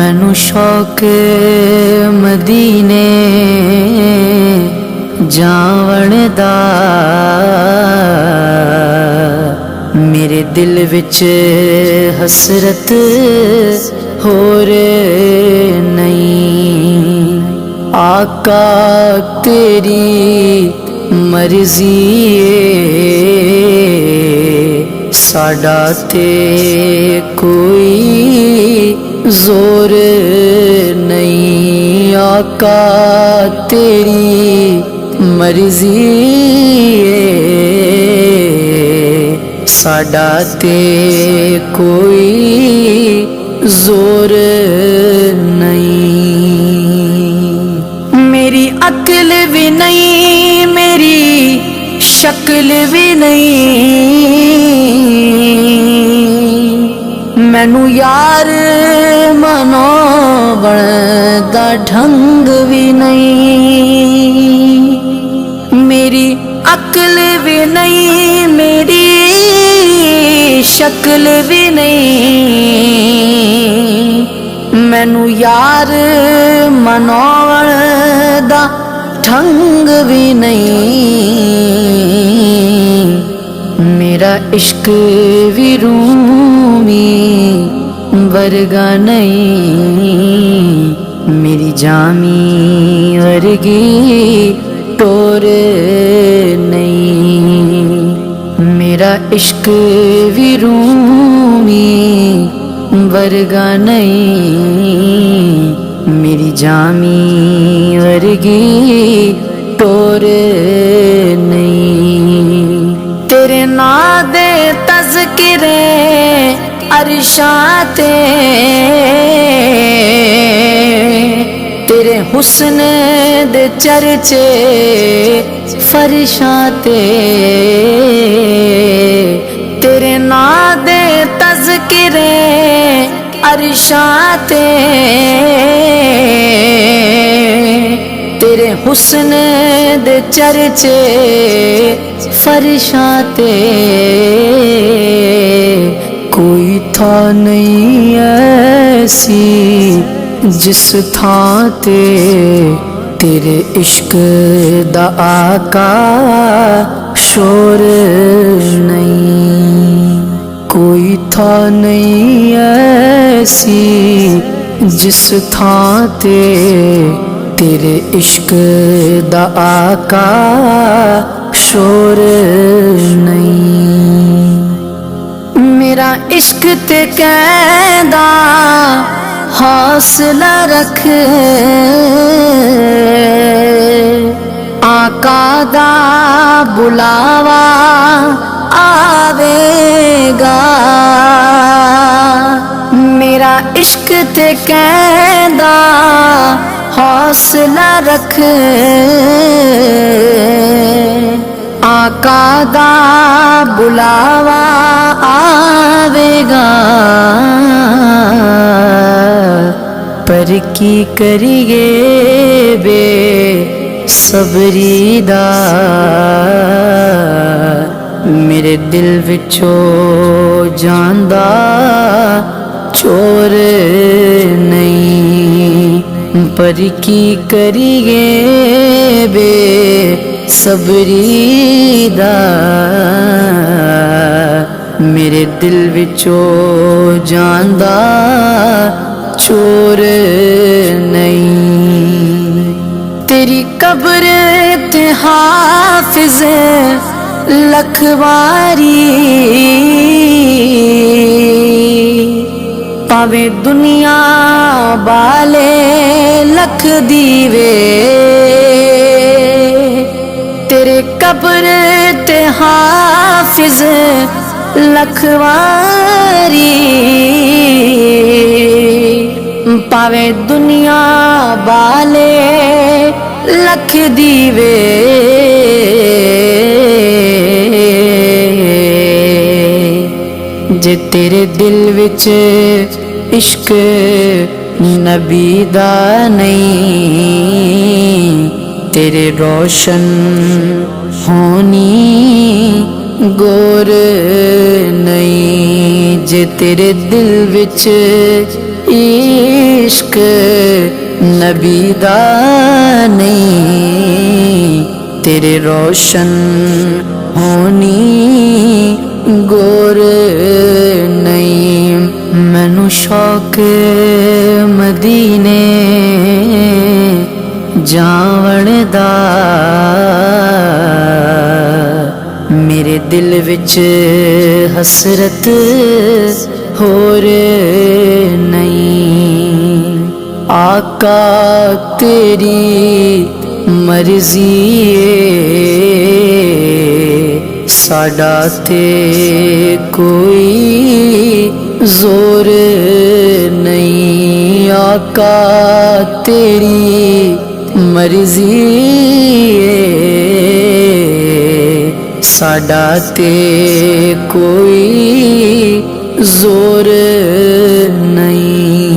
मैनू शौक मदीने जावण दा, मेरे दिल विच हसरत होर नहीं। आका तेरी मर्जी साडा ते कोई जोर नहीं। आका तेरी मर्जी साडा ते कोई जोर नहीं। मेरी अक्ल भी नहीं, मेरी शक्ल भी नहीं, मैनू यार मनावण दा ढंग भी नहीं। मेरी अक्ल भी नहीं, मेरी शक्ल भी नहीं, मैनू यार मनावण दा ढंग भी नहीं। मेरा इश्क भी रूमी वर्गा नहीं, मेरी जामी वर्गी टोर नहीं। मेरा इश्क भी रूमी वर्गा नहीं, मेरी जामी वर्गी टोर नहीं। तेरे ना दे तज़किरे अरशाते, तेरे हुस्न दे चर्चे फरिशाते, तेरे ना दे तज़किरे अरशाते, तेरे हुस्न दे चर्चे फरिशाते। कोई था नहीं ऐसी जिस थां ते तेरे इश्क दा आका शोर नहीं। कोई था नहीं ऐसी जिस थां ते तेरे इश्क दा आका शोर नहीं। मेरा इश्क ते कहदा हौसला रख, आका दा बुलावा आवेगा। मेरा इश्क ते कहदा हौसला रख, आका दा बुलावा आवेगा। पर की करिए बे सबरी दा, मेरे दिल विचों जांदा चोर नहीं। पर की करिए बे सबरी दा, मेरे दिल विचों जांदा चोर नहीं। तेरी कब्र ते हाफिज़ लखवारी, पावे दुनिया बाले लख दीवे, तेरे कब्र ते हाफिज़ लखवारी, पावे दुनिया बाले लख दीवे। जे तेरे दिल विच इश्क नबी दा नहीं, तेरे रोशन होनी गोर नहीं। जे तेरे दिल विच इश्क नबी दा नहीं, तेरे रोशन होनी गोर नहीं। मैनू शौक मदीने जावण दा, मेरे दिल विच हसरत होर नहीं। आका तेरी मर्जी साडा ते कोई जोर नहीं। आका तेरी मर्जी साडा ते कोई जोर नहीं।